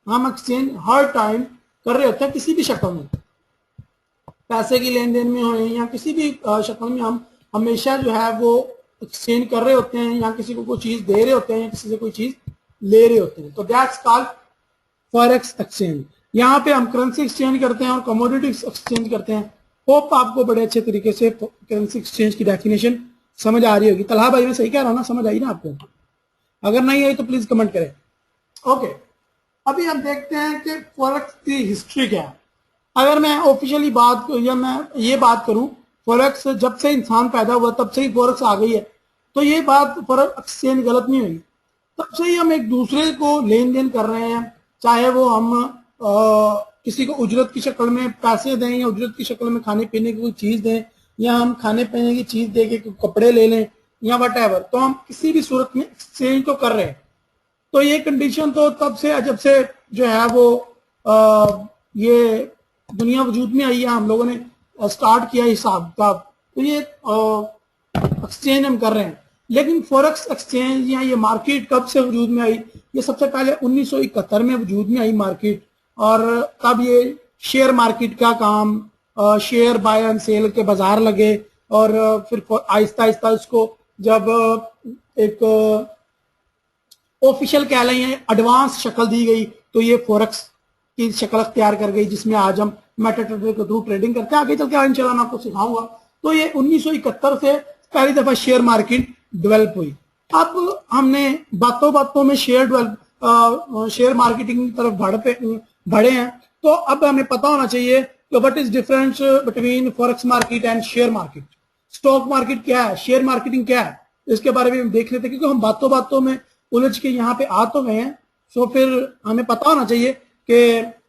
हम एक्सचेंज हर टाइम कर रहे होते हैं किसी भी शक्ल में, पैसे की लेन देन में हो या किसी भी शक्ल में, हम हमेशा जो है वो एक्सचेंज कर रहे होते हैं, या किसी को कोई चीज दे रहे होते हैं या किसी से कोई चीज ले रहे होते हैं। तो दैट्स कॉल्ड फॉरेक्स एक्सचेंज। यहाँ पे हम करेंसी एक्सचेंज करते हैं और कमोडिटी एक्सचेंज करते हैं। होप आपको बड़े अच्छे तरीके से करेंसी एक्सचेंज की डेफिनेशन समझ आ रही होगी। तलहा भाई मैं सही कह रहा हूँ ना, समझ आई ना आपको? अगर नहीं आई तो प्लीज कमेंट करें। ओके, अभी हम देखते हैं कि फॉरेक्स की हिस्ट्री क्या है। अगर मैं ऑफिशियली बात या मैं ये बात करूं, फॉरेक्स जब से इंसान पैदा हुआ तब से ही फॉरेक्स आ गई है, तो ये बात फॉरेक्स एक्सचेंज गलत नहीं हुई। तब से ही हम एक दूसरे को लेन देन कर रहे हैं, चाहे वो हम किसी को उजरत की शक्ल में पैसे दें या उजरत की शक्ल में खाने पीने की कोई चीज दें, या हम खाने पीने की चीज दे के कपड़े ले लें या वट एवर, तो हम किसी भी सूरत में एक्सचेंज तो कर रहे हैं। तो ये कंडीशन तो तब से जब से जो है वो ये दुनिया वजूद में आई है, हम लोगों ने स्टार्ट किया हिसाब किताब, तो ये एक्सचेंज हम कर रहे हैं। लेकिन फॉरेक्स एक्सचेंज या ये मार्केट कब से वजूद में आई? ये सबसे पहले 1971 में वजूद में आई मार्केट, और तब ये शेयर मार्केट का काम, शेयर बाय एंड सेल के बाजार लगे, और फिर आहिस्ता आहिस्ता इसको जब एक ऑफिशियल कह लें एडवांस शक्ल दी गई, तो ये फॉरेक्स की शक्ल अख्तियार कर गई, जिसमें आज हम मेटाट्रेडर के थ्रू ट्रेडिंग करते हैं। आगे चल के इंशाल्लाह मैं आपको सिखाऊंगा। तो ये 1971 से पहली दफा शेयर मार्केट डेवलप हुई। अब हमने बातों बातों में शेयर मार्केटिंग की तरफ बढ़े हैं, तो अब हमें पता होना चाहिए कि what is difference between forex market and share market. Stock market क्या है, शेयर मार्केटिंग क्या है, इसके बारे में देख लेते हैं, क्योंकि हम बातों बातों में उलझ के यहाँ पे आ तो गए हैं। तो फिर हमें पता होना चाहिए कि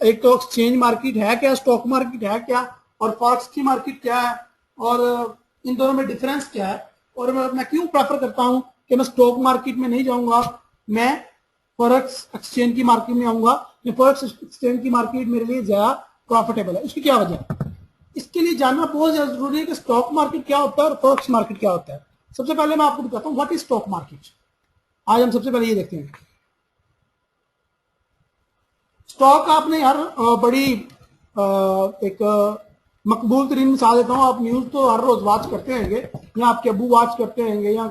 एक तो एक्सचेंज मार्केट है क्या, स्टॉक मार्केट है क्या, और फॉरेक्स की मार्केट क्या है, और इन दोनों में डिफरेंस क्या है। और मैं क्यों प्रेफर करता हूं कि मैं स्टॉक मार्केट में नहीं जाऊंगा, मैं फॉरेक्स एक्सचेंज की मार्केट में आऊंगा। फॉरेक्स एक्सचेंज की मार्केट मेरे लिए ज्यादा प्रॉफिटेबल है। इसकी क्या वजह है? इसके लिए जानना बहुत ज्यादा जरूरी है कि स्टॉक मार्केट क्या होता है और फॉरेक्स मार्केट क्या होता है। सबसे पहले मैं आपको बताता हूँ व्हाट इज स्टॉक मार्केट। आज हम सबसे पहले ये देखते हैं। स्टॉक आपने यार बड़ी एक मकबूल तरीन मिसाल देता हूँ। आप न्यूज तो हर रोज वॉच करते होंगे, या आपके अबू वॉच करते होंगे, या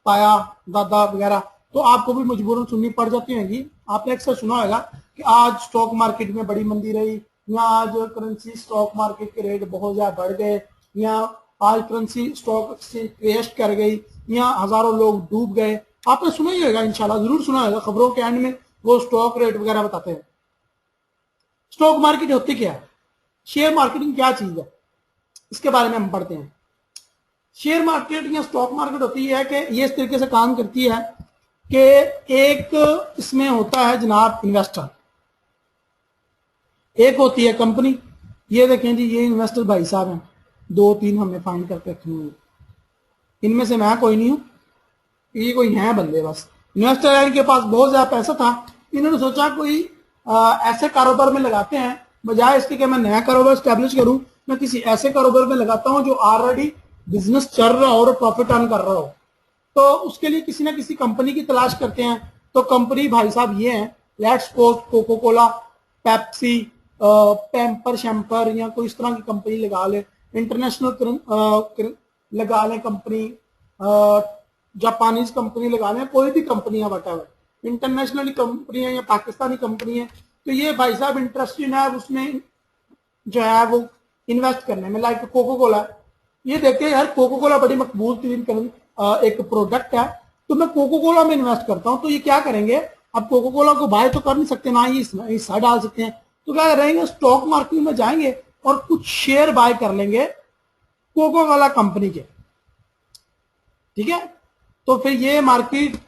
ताया दादा वगैरह, तो आपको भी मजबूरन सुननी पड़ जाती होंगी। आपने अक्सर सुना होगा कि आज स्टॉक मार्केट में बड़ी मंदी रही, या आज करेंसी स्टॉक मार्केट के रेट बहुत ज्यादा बढ़ गए, या आज करेंसी स्टॉक एक्सचेंज क्रैश कर गई, या हजारों लोग डूब गए। आपने सुना ही होगा, इंशाल्लाह जरूर सुना होगा। खबरों के एंड में वो स्टॉक रेट वगैरह बताते हैं। स्टॉक मार्केट होती क्या है, शेयर मार्केटिंग क्या चीज है, इसके बारे में हम पढ़ते हैं। शेयर मार्केट या स्टॉक मार्केट होती है कि ये इस तरीके से काम करती है कि एक इसमें होता है जनाब इन्वेस्टर, एक होती है कंपनी। ये देखें जी, ये इन्वेस्टर भाई साहब हैं, 2-3 हमने फाइंड करके रखे हुए। इनमें से मैं कोई नहीं हूं, ये कोई है बंदे बस। इन्वेस्टर के पास बहुत ज्यादा पैसा था, इन्होंने सोचा कोई ऐसे कारोबार में लगाते हैं, बजाय इसके कि मैं नया कारोबार स्टैब्लिश करूं, मैं किसी ऐसे कारोबार में लगाता हूं जो ऑलरेडी बिजनेस चल रहा हो और प्रॉफिट अर्न कर रहा हो। तो उसके लिए किसी ना किसी कंपनी की तलाश करते हैं। तो कंपनी भाई साहब ये है, let's suppose Coca Cola, Pepsi, पैम्पर शैम्पर, या कोई इस तरह की कंपनी लगा ले, इंटरनेशनल लगा लें कंपनी, जापानीज कंपनी लगा लें, कोई भी कंपनी है वट इंटरनेशनल कंपनी है या पाकिस्तानी कंपनी है। तो ये भाई साहब इंटरेस्टेड है उसमें जो है वो इन्वेस्ट करने में। लाइक कोको कोला, ये देखिए यार, कोको कोला बड़ी मकबूल तरीन एक प्रोडक्ट है, तो मैं कोको कोला में इन्वेस्ट करता हूं। तो ये क्या करेंगे, अब कोको कोला को बाय तो कर नहीं सकते, ना ही हिस्सा डाल सकते हैं, तो क्या करेंगे, स्टॉक मार्केट में जाएंगे और कुछ शेयर बाय कर लेंगे कोको कोला कंपनी के। ठीक है, तो फिर ये मार्केट,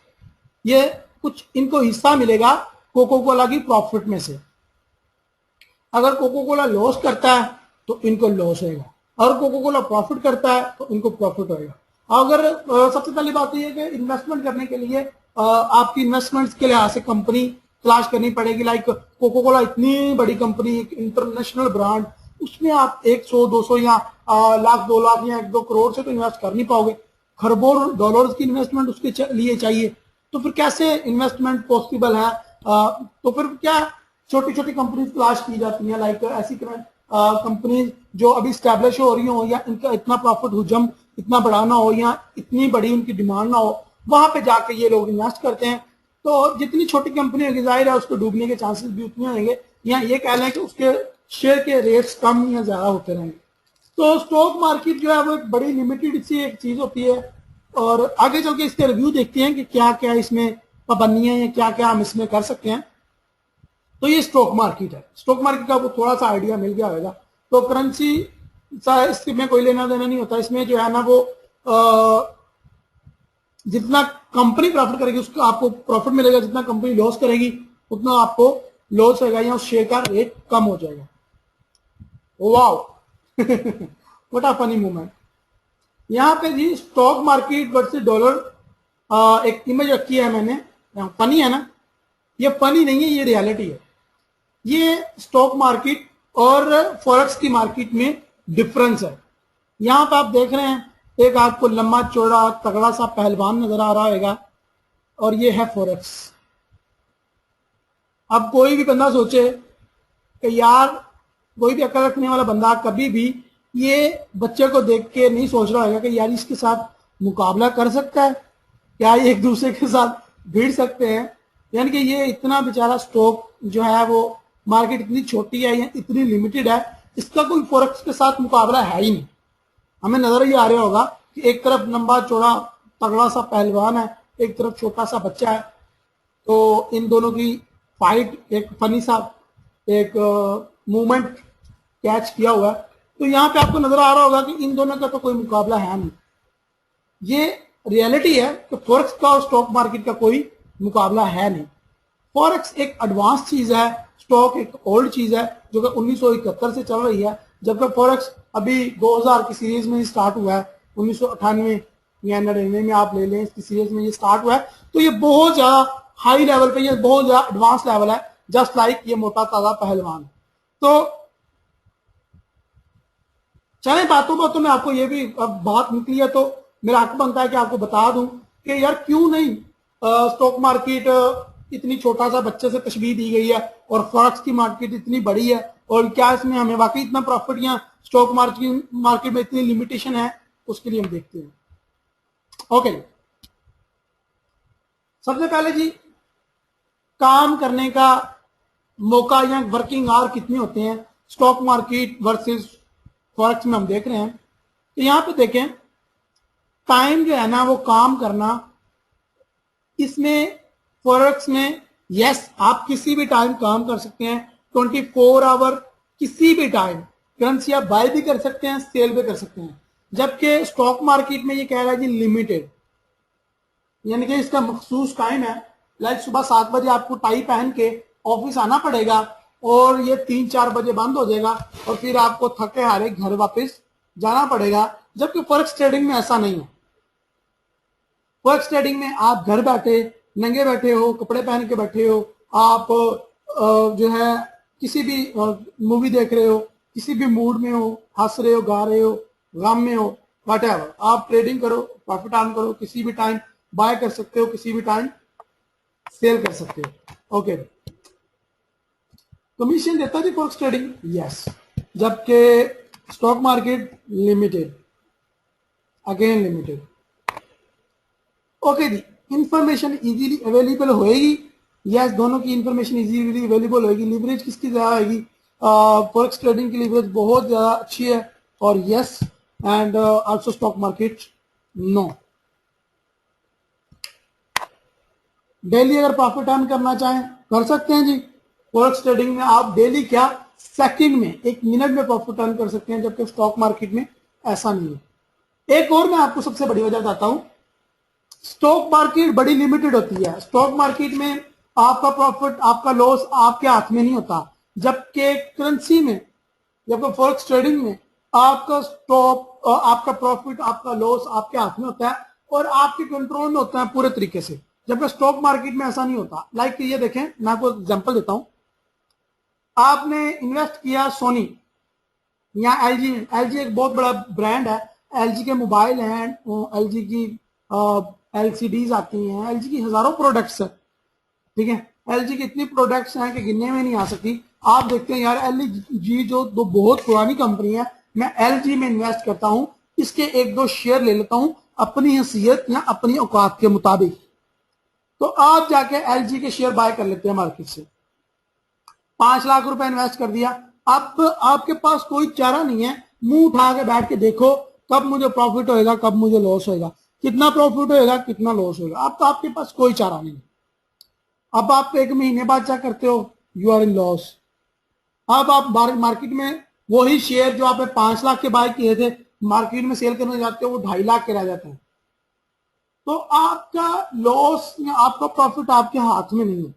ये कुछ इनको हिस्सा मिलेगा कोको कोला की प्रॉफिट में से। अगर कोको कोला लॉस करता है तो इनको लॉस होगा, और कोको कोला प्रॉफिट करता है तो इनको प्रॉफिट होगा। अगर सबसे पहली बात यह है कि इन्वेस्टमेंट करने के लिए आपकी इन्वेस्टमेंट्स के लिहाज से कंपनी तलाश करनी पड़ेगी। लाइक कोको कोला इतनी बड़ी कंपनी, एक इंटरनेशनल ब्रांड, उसमें आप 100-200 या लाख 2 लाख या 1-2 करोड़ से तो इन्वेस्ट कर नहीं पाओगे। खरबों डॉलर्स की इन्वेस्टमेंट उसके लिए चाहिए, तो फिर कैसे इन्वेस्टमेंट पॉसिबल है? तो फिर क्या छोटी छोटी कंपनीज तलाश की जाती हैं, लाइक ऐसी कंपनीज जो अभी स्टैब्लिश हो रही हो या इनका इतना प्रॉफिट हुजम इतना बड़ा ना हो या इतनी बड़ी उनकी डिमांड ना हो, वहां पे जाके ये लोग इन्वेस्ट करते हैं। तो जितनी छोटी कंपनी होगी जाहिर है उसको डूबने के चांसेस भी उतने होंगे, या ये कह लें कि उसके शेयर के रेट्स कम या ज्यादा होते रहेंगे। तो स्टॉक मार्केट जो है वो एक बड़ी लिमिटेड सी एक चीज होती है, और आगे चल के इसके रिव्यू देखते हैं कि क्या क्या इसमें पाबंदियां या क्या क्या हम इसमें कर सकते हैं। तो ये स्टॉक मार्केट है, स्टॉक मार्केट का आपको थोड़ा सा आइडिया मिल गया होगा। तो करेंसी इसमें कोई लेना देना नहीं होता, इसमें जो है ना वो जितना कंपनी प्रॉफिट करेगी उसका आपको प्रॉफिट मिलेगा, जितना कंपनी लॉस करेगी उतना आपको लॉस होगा या उस शेयर का रेट कम हो जाएगा। Wow what a funny moment. यहाँ पे जी स्टॉक मार्केट वर्सेस डॉलर एक इमेज रखी है मैंने, फनी है ना? ये फनी नहीं है, ये रियलिटी है। ये स्टॉक मार्केट और फॉरेक्स की मार्केट में डिफरेंस है। यहां पर आप देख रहे हैं एक आपको लंबा चौड़ा तगड़ा सा पहलवान नजर आ रहा होगा, और ये है फॉरेक्स। अब कोई भी बंदा सोचे कि यार, कोई भी अकल रखने वाला बंदा कभी भी ये बच्चे को देख के नहीं सोच रहा होगा कि यार इसके साथ मुकाबला कर सकता है, क्या ये एक दूसरे के साथ भिड़ सकते हैं। यानी कि ये इतना बेचारा स्टॉक जो है वो मार्केट इतनी छोटी है या इतनी लिमिटेड है, इसका कोई फॉरेक्स के साथ मुकाबला है ही नहीं। हमें नजर ही आ रहा होगा कि एक तरफ लंबा चौड़ा तगड़ा सा पहलवान है, एक तरफ छोटा सा बच्चा है। तो इन दोनों की फाइट एक फनी सा एक मूवमेंट कैच किया हुआ है। तो यहाँ पे आपको नजर आ रहा होगा कि इन दोनों का तो कोई मुकाबला है नहीं। ये रियलिटी है कि फॉरेक्स का और स्टॉक मार्केट का कोई मुकाबला है नहीं। फॉरेक्स एक एडवांस चीज है, स्टॉक एक ओल्ड चीज है जो कि 1971 से चल रही है, जबकि फॉरेक्स अभी 2000 की सीरीज में स्टार्ट हुआ है। 1998 या 99 में आप ले लें, इसकी सीरीज में ये स्टार्ट हुआ है। तो ये बहुत ज्यादा हाई लेवल पे, ये बहुत ज्यादा एडवांस लेवल है, जस्ट लाइक ये मोटा ताजा पहलवान। तो चले बातों बातों में आपको ये भी अब बात निकली है तो मेरा हक बनता है कि आपको बता दूं कि यार क्यों नहीं स्टॉक मार्केट इतनी छोटा सा बच्चे से तशबीह दी गई है और फॉरेक्स की मार्केट इतनी बड़ी है, और क्या इसमें हमें वाकई इतना प्रॉफिट या स्टॉक मार्केट में इतनी लिमिटेशन है, उसके लिए हम देखते हैं। ओके, सबसे पहले जी काम करने का मौका या वर्किंग आवर कितने होते हैं स्टॉक मार्केट वर्सेस फॉरेक्स में हम देख रहे हैं। तो यहां पे देखें टाइम जो है ना वो काम करना, इसमें फॉरेक्स में यस आप किसी भी टाइम काम कर सकते हैं, 24 आवर किसी भी टाइम करेंसी आप बाय भी कर सकते हैं, सेल भी कर सकते हैं। जबकि स्टॉक मार्केट में ये कह रहा है जी लिमिटेड, यानी कि इसका मखसूस टाइम है। लाइक सुबह 7 बजे आपको टाई पहन के ऑफिस आना पड़ेगा और ये 3-4 बजे बंद हो जाएगा और फिर आपको थके हारे घर वापस जाना पड़ेगा। जबकि फॉरेक्स ट्रेडिंग में ऐसा नहीं है। फॉरेक्स ट्रेडिंग में आप घर बैठे नंगे बैठे हो, कपड़े पहन के बैठे हो, आप जो है किसी भी मूवी देख रहे हो, किसी भी मूड में हो, हंस रहे हो, गा रहे हो, गम में हो, व्हाटएवर, आप ट्रेडिंग करो, प्रॉफिट अर्न करो, किसी भी टाइम बाय कर सकते हो, किसी भी टाइम सेल कर सकते हो। ओके, कमीशन देता है फॉरेक्स ट्रेडिंग, यस, जबकि stock market limited, again limited. Okay जी, इंफॉर्मेशन इजीली अवेलेबल होएगी, यस, दोनों की इंफॉर्मेशन इजीली अवेलेबल होएगी। लीवरेज किसकी ज्यादा होगी? फॉरेक्स ट्रेडिंग की लीवरेज बहुत ज्यादा अच्छी है, और yes and also stock market no. Daily अगर प्रॉफिट अर्न करना चाहें कर सकते हैं जी। फॉरेक्स ट्रेडिंग में आप डेली क्या सेकंड में, 1 मिनट में प्रॉफिट अर्न कर सकते हैं, जबकि स्टॉक मार्केट में ऐसा नहीं है। एक और मैं आपको सबसे बड़ी वजह बताता हूं, स्टॉक मार्केट बड़ी लिमिटेड होती है। स्टॉक मार्केट में आपका प्रॉफिट आपका लॉस आपके हाथ में नहीं होता, जबकि करेंसी में, जबकि फॉरेक्स ट्रेडिंग में आपका स्टॉक आपका प्रॉफिट आपका लॉस आपके हाथ में होता है और आपके कंट्रोल में होता है पूरे तरीके से, जबकि स्टॉक मार्केट में ऐसा नहीं होता। लाइक ये देखें, मैं आपको एग्जांपल देता हूं, आपने इन्वेस्ट किया सोनी या एलजी। एलजी एक बहुत बड़ा ब्रांड है, एलजी के मोबाइल हैं, एलजी की एलसीडीज आती हैं, एलजी की हजारों प्रोडक्ट्स है, ठीक है। एलजी की इतनी प्रोडक्ट्स हैं कि गिनने में नहीं आ सकती। आप देखते हैं यार एलजी जो दो बहुत पुरानी कंपनी है, मैं एलजी में इन्वेस्ट करता हूं, इसके एक दो शेयर ले लेता हूं अपनी हैसियत या अपनी औकात के मुताबिक, तो आप जाके एलजी के शेयर बाय कर लेते हैं मार्केट से। 5 लाख रुपए इन्वेस्ट कर दिया, अब आपके पास कोई चारा नहीं है, मुंह उठा के बैठ के देखो कब मुझे प्रॉफिट होएगा कब मुझे लॉस होएगा, कितना प्रॉफिट होएगा कितना लॉस होएगा, अब तो आपके पास कोई चारा नहीं। अब आप 1 महीने बाद क्या करते हो, यू आर इन लॉस। अब आप मार्केट में वही शेयर जो आपने 5 लाख के बाय किए थे, मार्केट में सेल करने जाते हो वो 2.5 लाख के रह जाते हैं। तो आपका लॉस या आपका प्रॉफिट आपके हाथ में नहीं है,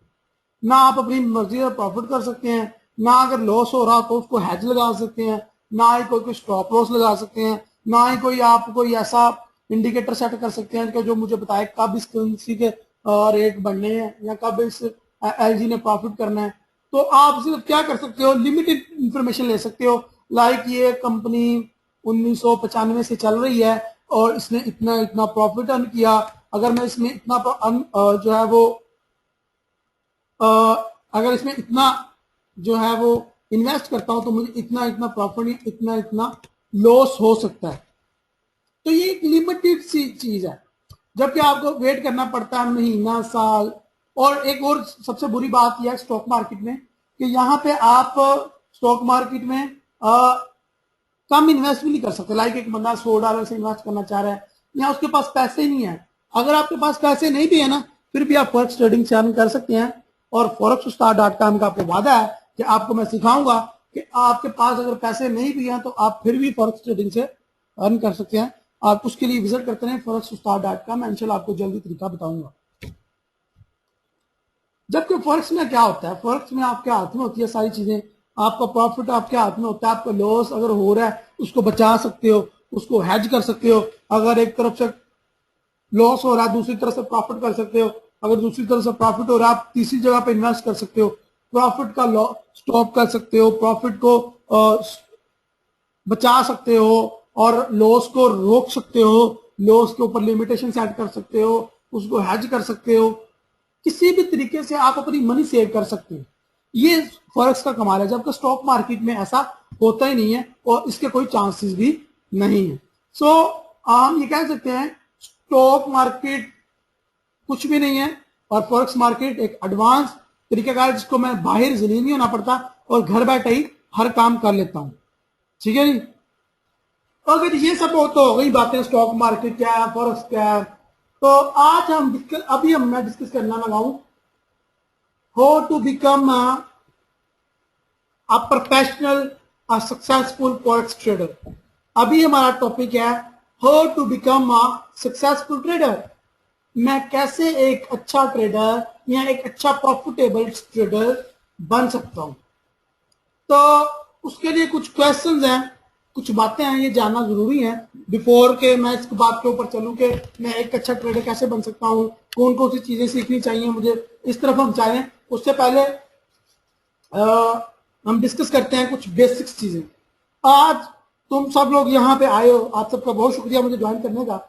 ना आप अपनी मर्जी से प्रॉफिट कर सकते हैं, ना अगर लॉस हो रहा तो उसको हेज लगा सकते हैं, ना ही कोई स्टॉप लॉस लगा सकते हैं, ना ही कोई आप कोई ऐसा इंडिकेटर सेट कर सकते हैं कि जो मुझे बताए कब इस करेंसी के रेट बढ़ने हैं या कब इस एलजी ने प्रॉफिट करना है। तो आप सिर्फ क्या कर सकते हो, लिमिटेड इंफॉर्मेशन ले सकते हो, लाइक ये कंपनी 1995 से चल रही है और इसने इतना इतना प्रॉफिट अर्न किया, अगर मैं इसमें इतना जो है वो अगर इसमें इतना जो है वो इन्वेस्ट करता हूं तो मुझे इतना इतना प्रॉफिट इतना इतना लॉस हो सकता है। तो ये एक लिमिटेड सी चीज है, जबकि आपको वेट करना पड़ता है महीना साल। और एक और सबसे बुरी बात यह है स्टॉक मार्केट में कि यहाँ पे आप स्टॉक मार्केट में कम इन्वेस्ट भी नहीं कर सकते। लाइक एक बंदा $100 से इन्वेस्ट करना चाह रहा है या उसके पास पैसे नहीं है, अगर आपके पास पैसे नहीं भी है ना फिर भी आप फॉरेक्स ट्रेडिंग से अर्न कर सकते हैं। और forex.com का आपको वादा है कि आपको मैं सिखाऊंगा कि आपके पास अगर पैसे नहीं भी हैं तो आप फिर भी फॉरेक्स ट्रेडिंग से अर्न कर सकते हैं। आप उसके लिए विजिट करते हैं forex.com, मैं इंशाल्लाह आपको जल्दी तरीका बताऊंगा। जबकि फॉरेक्स में क्या होता है, फॉरेक्स में आपके हाथ में होती है सारी चीजें, आपका प्रॉफिट आपके हाथ में होता है, आपका लॉस अगर हो रहा है उसको बचा सकते हो, उसको हेज कर सकते हो, अगर एक तरफ से लॉस हो रहा है दूसरी तरफ से प्रॉफिट कर सकते हो, अगर दूसरी तरफ से प्रॉफिट हो रहा है आप तीसरी जगह पे इन्वेस्ट कर सकते हो, प्रॉफिट का स्टॉप कर सकते हो, प्रॉफिट को बचा सकते हो और लॉस को रोक सकते हो, लॉस के ऊपर लिमिटेशन सेट कर सकते हो, उसको हेज कर सकते हो, किसी भी तरीके से आप अपनी मनी सेव कर सकते हो। ये फॉरेक्स का कमाल है, जबकि स्टॉक मार्केट में ऐसा होता ही नहीं है और इसके कोई चांसेस भी नहीं है। सो हम ये कह सकते हैं स्टॉक मार्केट कुछ भी नहीं है और फॉरेक्स मार्केट एक एडवांस तरीकेकार है जिसको मैं बाहर जलील नहीं होना पड़ता और घर बैठे ही हर काम कर लेता हूं। ठीक है जी। अगर ये सब हो तो हो गई बातें स्टॉक मार्केट क्या है फॉरेक्स क्या है। तो आज मैं डिस्कस करना लगाऊं how to become a professional successful forex trader. अभी हमारा टॉपिक है how to become a successful trader. मैं कैसे एक अच्छा ट्रेडर या एक अच्छा प्रॉफिटेबल ट्रेडर बन सकता हूं। तो उसके लिए कुछ क्वेश्चंस हैं, कुछ बातें हैं, ये जानना जरूरी है बिफोर के मैं इस बात के ऊपर चलूं कि मैं एक अच्छा ट्रेडर कैसे बन सकता हूं, कौन कौन सी चीजें सीखनी चाहिए मुझे, इस तरफ हम चाहें। उससे पहले हम डिस्कस करते हैं कुछ बेसिक्स चीजें। आज तुम सब लोग यहाँ पे आए हो, आप सबका बहुत शुक्रिया मुझे ज्वाइन करने का।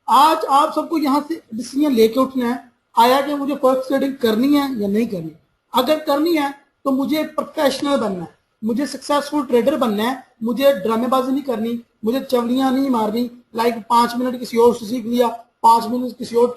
आज आप सबको यहाँ से डिसीजन लेके उठना है आया कि मुझे फॉरेक्स ट्रेडिंग करनी है या नहीं करनी। अगर करनी है तो मुझे प्रोफेशनल बनना है, मुझे सक्सेसफुल ट्रेडर बनना है, मुझे ड्रामेबाजी नहीं करनी, मुझे चवलियां नहीं मारनी। लाइक 5 मिनट किसी और से सीख लिया, 5 मिनट किसी और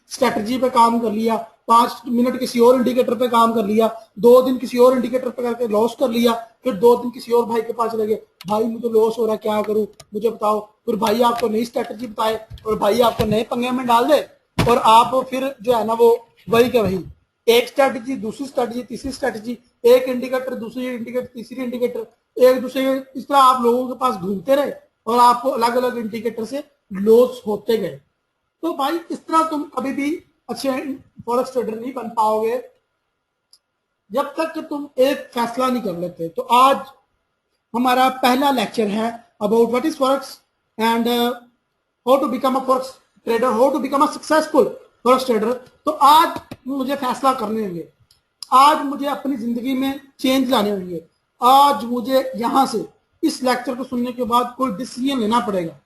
स्ट्रेटजी पे काम कर लिया, 5 मिनट किसी और इंडिकेटर पे काम कर लिया, 2 दिन किसी और इंडिकेटर पे करके लॉस कर लिया, फिर 2 दिन किसी और भाई के पास चले गए, भाई मुझे लॉस हो रहा है क्या करूं मुझे बताओ। फिर भाई आपको नई स्ट्रेटजी बताए और भाई आपको नए पंगे में डाल दे और आप फिर जो है ना वो वही के वही, एक स्ट्रेटजी दूसरी स्ट्रेटजी तीसरी स्ट्रेटजी, एक इंडिकेटर दूसरी इंडिकेटर तीसरी इंडिकेटर, एक दूसरे इस तरह आप लोगों के पास घूमते रहे और आपको अलग अलग इंडिकेटर से लॉस होते गए। तो भाई इस तरह तुम कभी भी अच्छे फॉरेक्स ट्रेडर नहीं बन पाओगे जब तक कि तुम एक फैसला नहीं कर लेते। तो आज हमारा पहला लेक्चर है about what is forex and how to become a forex trader, how to become a successful forex trader. तो आज मुझे फैसला करने होंगे, आज मुझे अपनी जिंदगी में चेंज लाने होंगे, आज मुझे यहां से इस लेक्चर को सुनने के बाद कोई डिसीजन लेना पड़ेगा